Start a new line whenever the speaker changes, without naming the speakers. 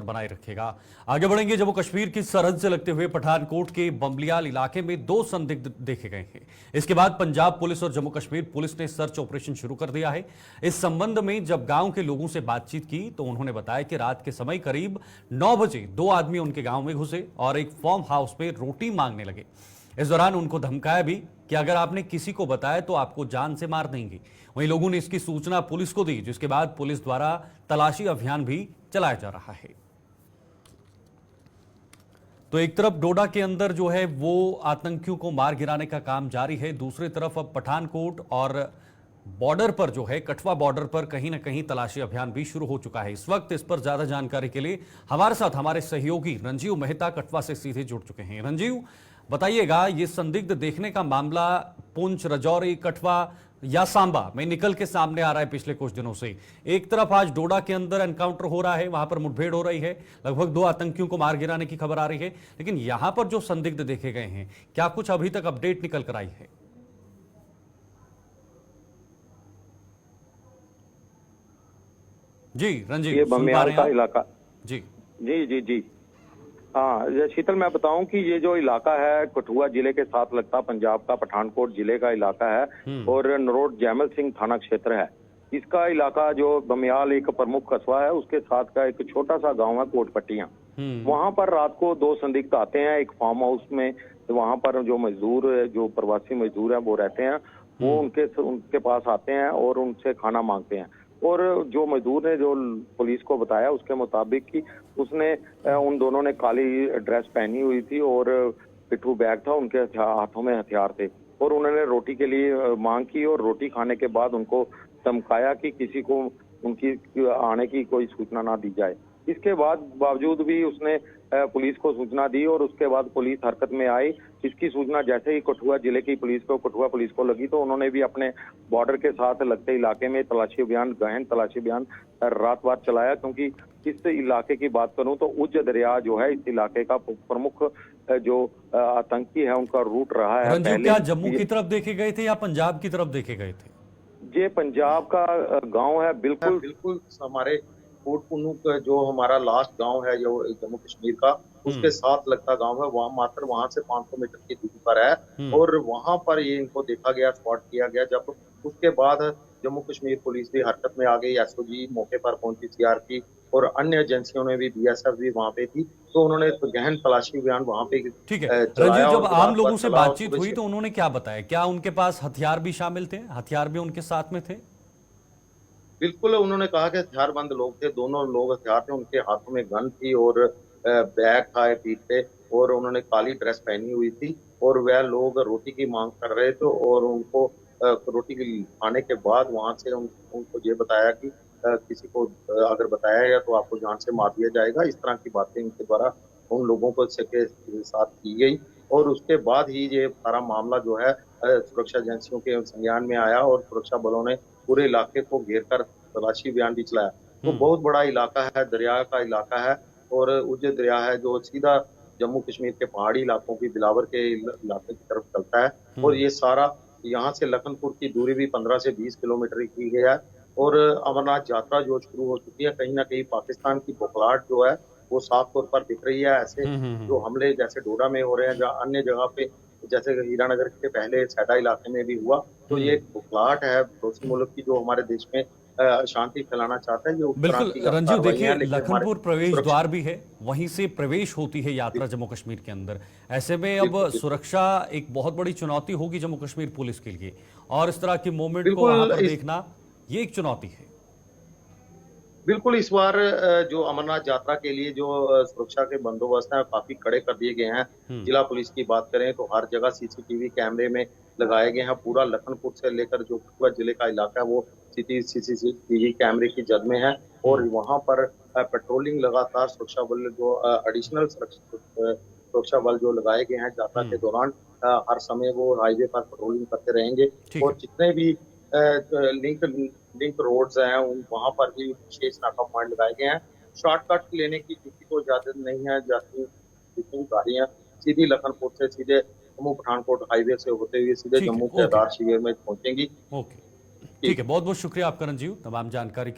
बनाए रखेगा। आगे बढ़ेंगे। जम्मू कश्मीर की सरहद से लगते हुए पठानकोट के बमलियाल इलाके में 2 संदिग्ध देखे गए हैं। इसके बाद पंजाब पुलिस और जम्मू कश्मीर पुलिस ने सर्च ऑपरेशन शुरू कर दिया है। इस संबंध में जब गांव के लोगों से बातचीत की तो उन्होंने बताया कि रात के समय करीब 9 बजे 2 आदमी उनके गांव में घुसे और एक फार्म हाउस में रोटी मांगने लगे। इस दौरान उनको धमकाया भी कि अगर आपने किसी को बताया तो आपको जान से मार देंगे। वहीं लोगों ने इसकी सूचना पुलिस को दी, जिसके बाद पुलिस द्वारा तलाशी अभियान भी चलाया जा रहा है। तो एक तरफ डोडा के अंदर जो है वो आतंकियों को मार गिराने का काम जारी है, दूसरी तरफ अब पठानकोट और बॉर्डर पर जो है कठुआ बॉर्डर पर कहीं ना कहीं तलाशी अभियान भी शुरू हो चुका है। इस वक्त इस पर ज्यादा जानकारी के लिए हमारे साथ हमारे सहयोगी रंजीव मेहता कठुआ से सीधे जुड़ चुके हैं। रंजीव, बताइएगा, ये संदिग्ध देखने का मामला पुंछ, राजौरी, कठुआ या सांबा में निकल के सामने आ रहा है पिछले कुछ दिनों से। एक तरफ आज डोडा के अंदर एनकाउंटर हो रहा है, वहां पर मुठभेड़ हो रही है, लगभग 2 आतंकियों को मार गिराने की खबर आ रही है, लेकिन यहां पर जो संदिग्ध देखे गए हैं, क्या कुछ अभी तक अपडेट निकल कर आई है? जी रंजीव,
ये
सुन पा
बमियाल
रहे हैं
का
आप?
इलाका।
जी
जी जी जी। हाँ, ये शीतल, मैं बताऊं कि ये जो इलाका है कठुआ जिले के साथ लगता पंजाब का पठानकोट जिले का इलाका है और नरोट जैमल सिंह थाना क्षेत्र है। इसका इलाका जो बमियाल एक प्रमुख कस्बा है, उसके साथ का एक छोटा सा गांव है कोटपट्टियां। वहां पर रात को 2 संदिग्ध आते हैं एक फार्म हाउस में। वहां पर जो मजदूर, जो प्रवासी मजदूर हैं वो रहते हैं, वो उनके पास आते हैं और उनसे खाना मांगते हैं। और जो मजदूर ने जो पुलिस को बताया उसके मुताबिक कि उसने उन दोनों ने काली ड्रेस पहनी हुई थी और पिट्ठू बैग था, उनके हाथों में हथियार थे और उन्होंने रोटी के लिए मांग की और रोटी खाने के बाद उनको धमकाया कि किसी को उनकी आने की कोई सूचना ना दी जाए। इसके बावजूद भी उसने पुलिस को सूचना दी और उसके बाद पुलिस हरकत में आई। इसकी सूचना जैसे ही कठुआ जिले की पुलिस को, कठुआ पुलिस को लगी तो उन्होंने भी अपने बॉर्डर के साथ लगते इलाके में तलाशी अभियान, गहन तलाशी अभियान रात रात चलाया। क्योंकि इस इलाके की बात करूं तो उज्ज दरिया जो है इस इलाके का प्रमुख जो आतंकी है उनका रूट रहा है।
रंजीव, क्या जम्मू की तरफ देखे गए थे या पंजाब की तरफ देखे गए थे?
ये पंजाब का गांव है। बिल्कुल
बिल्कुल हमारे कोट पुन्नू का जो हमारा लास्ट गांव है जो जम्मू कश्मीर का, उसके साथ लगता गांव है। वहाँ मात्र वहां से 500 मीटर की दूरी पर है और वहां पर ये इनको देखा गया, स्पॉट किया गया। जब उसके बाद जम्मू कश्मीर पुलिस भी हरकत में आ गई, एसओजी मौके पर पहुंची, सीआरपी और अन्य एजेंसियों ने भी, बीएसएफ भी वहां पे थी, तो उन्होंने गहन तलाशी अभियान वहां पे
ठीक है रंजीव, जब आम लोगों से बातचीत हुई तो उन्होंने क्या बताया? क्या उनके पास हथियार भी शामिल थे? हथियार भी उनके साथ में थे?
बिल्कुल, उन्होंने कहा कि हथियारबंद लोग थे, दोनों लोग हथियार थे, उनके हाथों में गन थी और बैग था पीठ पे और उन्होंने काली ड्रेस पहनी हुई थी और वह लोग रोटी की मांग कर रहे थे और उनको रोटी खाने के बाद वहां से उनको ये बताया कि किसी को अगर बताया गया तो आपको जान से मार दिया जाएगा। इस तरह की बातें उनके द्वारा उन लोगों को के साथ की गई और उसके बाद ही ये सारा मामला जो है सुरक्षा एजेंसियों के संज्ञान में आया और सुरक्षा बलों ने पूरे इलाके को घेर कर तलाशी अभियान भी चलाया। तो बहुत बड़ा इलाका है, दरिया का इलाका है और उज्ज दरिया है जो सीधा जम्मू कश्मीर के पहाड़ी इलाकों की बिलावर के इलाके की तरफ चलता है और ये सारा यहाँ से लखनपुर की दूरी भी 15 से 20 किलोमीटर की है और अमरनाथ यात्रा जो शुरू हो चुकी है। कहीं ना कहीं पाकिस्तान की बौखलाहट जो है वो साफ तौर पर दिख रही है। ऐसे जो हमले जैसे डोडा में हो रहे हैं, जहाँ अन्य जगह पे जैसे हीरानगर के पहले सैदा इलाके में भी हुआ, तो ये एक बौखलाहट है पड़ोसी मुल्क की जो हमारे देश में शांति फैलाना चाहता है।
बिल्कुल रंजीव, देखिए लखनपुर प्रवेश द्वार भी है, वहीं से प्रवेश होती है यात्रा जम्मू कश्मीर के अंदर। ऐसे में अब सुरक्षा एक बहुत बड़ी चुनौती होगी जम्मू कश्मीर पुलिस के लिए और इस तरह की मूवमेंट को वहां पर देखना ये एक चुनौती है।
बिल्कुल, इस बार जो अमरनाथ यात्रा के लिए जो सुरक्षा के बंदोबस्त हैं काफी कड़े कर दिए गए हैं। जिला पुलिस की बात करें तो हर जगह सीसीटीवी कैमरे में लगाए गए हैं। पूरा लखनपुर से लेकर जो कठुआ जिले का इलाका है वो सीसीटीवी कैमरे की जद में है और वहां पर पेट्रोलिंग लगातार सुरक्षा बल जो एडिशनल सुरक्षा बल जो लगाए गए हैं यात्रा के दौरान हर समय वो हाईवे पर पेट्रोलिंग करते रहेंगे और जितने भी लिंक रोड्स हैं वहां पर भी विशेष नाका पॉइंट लगाए गए हैं। शॉर्टकट लेने की किसी को इजाजत नहीं है। जितनी गाड़ियां सीधी लखनपुर से सीधे जम्मू पठानकोट हाईवे से होते हुए सीधे जम्मू के आधार शिविर में पहुंचेंगी।
ओके, ठीक है, बहुत बहुत शुक्रिया आपका रंजीव तमाम जानकारी